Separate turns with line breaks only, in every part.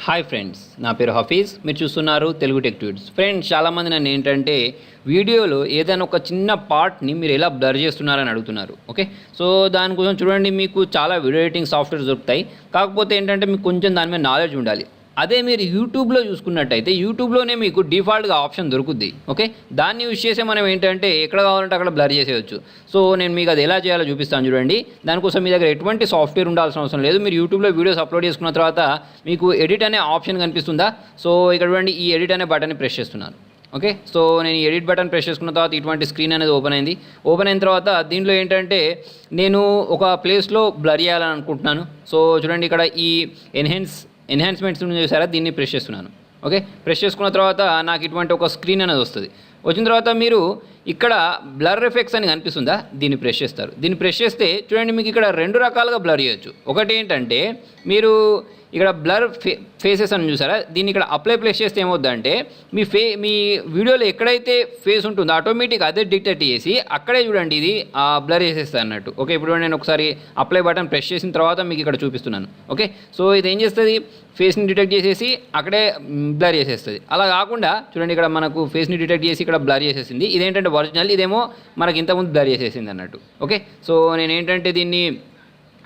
Hi friends, నా పేరు హఫీజ్. మీరు చూస్తున్నారు తెలుగు టెక్ ట్యూట్స్. ఫ్రెండ్స్, చాలామంది నన్ను ఏంటంటే వీడియోలో ఏదైనా ఒక చిన్న పార్ట్ని మీరు ఎలా బ్లర్ చేస్తున్నారని అడుగుతున్నారు. ఓకే, సో దానికోసం చూడండి, మీకు చాలా వీడియో ఎడిటింగ్ సాఫ్ట్వేర్స్ దొరుకుతాయి. కాకపోతే ఏంటంటే మీకు కొంచెం దాని మీద నాలెడ్జ్ ఉండాలి. అదే మీరు యూట్యూబ్లో చూసుకున్నట్టయితే యూట్యూబ్లోనే మీకు డిఫాల్ట్గా ఆప్షన్ దొరుకుద్ది. ఓకే, దాన్ని యూజ్ చేసే మనం ఏంటంటే ఎక్కడ కావాలంటే అక్కడ బ్లర్ చేసేయచ్చు. సో నేను మీకు అది ఎలా చేయాలో చూపిస్తాను చూడండి. దానికోసం మీ దగ్గర ఎటువంటి సాఫ్ట్వేర్ ఉండాల్సిన అవసరం లేదు. మీరు యూట్యూబ్లో వీడియోస్ అప్లోడ్ చేసుకున్న తర్వాత మీకు ఎడిట్ అనే ఆప్షన్ కనిపిస్తుందా? సో ఇక్కడ చూడండి, ఈ ఎడిట్ అనే బటన్ని ప్రెస్ చేస్తున్నాను. ఓకే, సో నేను ఈ ఎడిట్ బటన్ ప్రెస్ చేసుకున్న తర్వాత ఇటువంటి స్క్రీన్ అనేది ఓపెన్ అయింది. ఓపెన్ అయిన తర్వాత దీంట్లో ఏంటంటే నేను ఒక ప్లేస్లో బ్లర్ చేయాలని అనుకుంటున్నాను. సో చూడండి, ఇక్కడ ఈ ఎన్హాన్స్మెంట్స్ చూసారా, దీన్ని ప్రెస్ చేస్తున్నాను. ఓకే, ప్రెస్ చేసుకున్న తర్వాత నాకు ఇటువంటి ఒక స్క్రీన్ అనేది వస్తుంది. వచ్చిన తర్వాత మీరు ఇక్కడ బ్లర్ ఎఫెక్ట్స్ అని కనిపిస్తుందా, దీన్ని ప్రెస్ చేస్తారు. దీన్ని ప్రెస్ చేస్తే చూడండి, మీకు ఇక్కడ రెండు రకాలుగా బ్లర్ చేయొచ్చు. ఒకటి ఏంటంటే మీరు ఇక్కడ బ్లర్ ఫేసెస్ అని చూసారా, దీన్ని ఇక్కడ అప్లై ప్లేస్ చేస్తే ఏమవుద్దంటే మీ వీడియోలో ఎక్కడైతే ఫేస్ ఉంటుందో ఆటోమేటిక్ అదే డిటెక్ట్ చేసి అక్కడే చూడండి ఇది బ్లర్ చేసేస్తుంది అన్నట్టు. ఓకే, ఇప్పుడు నేను ఒకసారి అప్లై బటన్ ప్రెస్ చేసిన తర్వాత మీకు ఇక్కడ చూపిస్తున్నాను. ఓకే, సో ఇది ఏం చేస్తుంది, ఫేస్ని డిటెక్ట్ చేసేసి అక్కడే బ్లర్ చేసేస్తుంది. అలా కాకుండా చూడండి, ఇక్కడ మనకు ఫేస్ని డిటెక్ట్ చేసి ఇక్కడ బ్లర్ చేసేసింది. ఇదేంటంటే ఒరిజినల్, ఇదేమో మనకి ఇంతకుముందు బ్లర్ చేసేసింది అన్నట్టు. ఓకే, సో నేను ఏంటంటే దీన్ని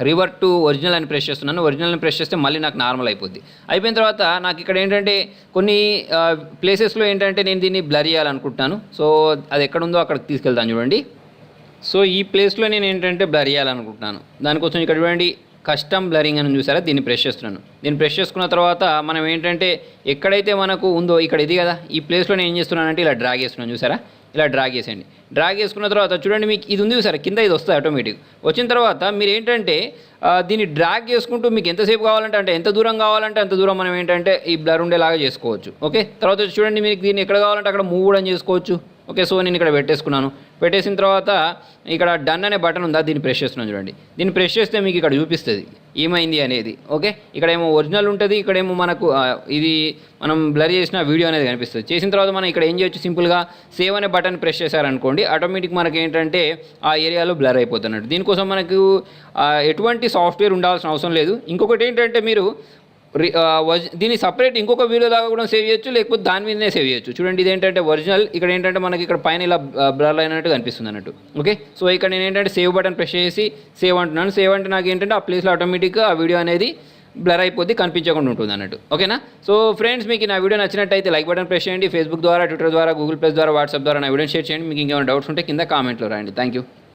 రివర్ట్ టు ఒరిజినల్ అని ప్రెస్ చేస్తున్నాను. ఒరిజినల్ని ప్రెస్ చేస్తే మళ్ళీ నాకు నార్మల్ అయిపోద్ది. అయిపోయిన తర్వాత నాకు ఇక్కడ ఏంటంటే కొన్ని ప్లేసెస్లో ఏంటంటే నేను దీన్ని బ్లర్ చేయాలనుకుంటున్నాను. సో అది ఎక్కడుందో అక్కడికి తీసుకెళ్తాను చూడండి. సో ఈ ప్లేస్లో నేను ఏంటంటే బ్లర్ చేయాలనుకుంటున్నాను. దానికోసం ఇక్కడ చూడండి, కస్టమ్ బ్లరింగ్ అని చూసారా, దీన్ని ప్రెస్ చేస్తున్నాను. దీన్ని ప్రెస్ చేసుకున్న తర్వాత మనం ఏంటంటే ఎక్కడైతే మనకు ఉందో ఇక్కడ ఇది కదా, ఈ ప్లేస్లో నేను ఏం చేస్తున్నానంటే ఇలా డ్రాగ్ చేస్తున్నాను. చూసారా, ఇలా డ్రాగ్ చేసేయండి. డ్రాగ్ చేసుకున్న తర్వాత చూడండి, మీకు ఇది ఉంది చూసారా, కింద ఇది వస్తుంది ఆటోమేటిక్. వచ్చిన తర్వాత మీరు ఏంటంటే దీన్ని డ్రాగ్ చేసుకుంటూ మీకు ఎంతసేపు కావాలంటే అంటే ఎంత దూరం కావాలంటే అంత దూరం మనం ఏంటంటే ఈ బ్లర్ ఉండేలాగా చేసుకోవచ్చు. ఓకే, తర్వాత చూడండి, మీకు దీన్ని ఎక్కడ కావాలంటే అక్కడ మూవ్ కూడా చేసుకోవచ్చు. ఓకే, సో నేను ఇక్కడ పెట్టేసుకున్నాను. పెట్టేసిన తర్వాత ఇక్కడ డన్ అనే బటన్ ఉందా, దీన్ని ప్రెస్ చేస్తున్నాను చూడండి. దీన్ని ప్రెస్ చేస్తే మీకు ఇక్కడ చూపిస్తుంది ఏమైంది అనేది. ఓకే, ఇక్కడేమో ఒరిజినల్ ఉంటుంది, ఇక్కడేమో మనకు ఇది మనం బ్లర్ చేసిన వీడియో అనేది కనిపిస్తుంది. చేసిన తర్వాత మనం ఇక్కడ ఏం చేయొచ్చు, సింపుల్గా సేవ్ అనే బటన్ ప్రెస్ చేశారనుకోండి, ఆటోమేటిక్ మనకి ఏంటంటే ఆ ఏరియాలో బ్లర్ అయిపోతున్నట్టు. దీనికోసం మనకు ఎటువంటి సాఫ్ట్వేర్ ఉండాల్సిన అవసరం లేదు. ఇంకొకటి ఏంటంటే మీరు దీన్ని సపరేట్ ఇంకొక వీడియో లాగా కూడా సేవ్ చేయొచ్చు, లేకపోతే దాని మీదనే సేవ్ చేయొచ్చు. చూడండి, ఇది ఏంటంటే ఒరిజినల్, ఇక్కడ ఏంటంటే మనకి ఇక్కడ పైన ఇలా బ్లర్ అయినట్టు కనిపిస్తుంది అన్నట్టు. ఓకే, సో ఇక్కడ నేను ఏంటంటే సేవ్ బటన్ ప్రెస్ చేసి సేవ్ అంటున్నాను. సేవ్ అంటే నాకు ఏంటంటే ఆ ప్లేస్లో ఆటోమేటిక్గా ఆ వీడియో అనేది బ్లర్ అయిపోద్ది, కనిపించకుండా ఉంటుంది అన్నట్టు. ఓకేనా? సో ఫ్రెండ్స్, మీకు నా వీడియో నచ్చినట్టయితే లైక్ బటన్ ప్రెస్ చేయండి. ఫేస్బుక్ ద్వారా, ట్విట్టర్ ద్వారా, గూగుల్ ప్లస్ ద్వారా, వాట్సాప్ ద్వారా నా వీడియో షేర్ చేయండి. మీకు ఇంకేమైనా డౌట్స్ ఉంటే కింద కామెంట్లో రాయండి. Thank you.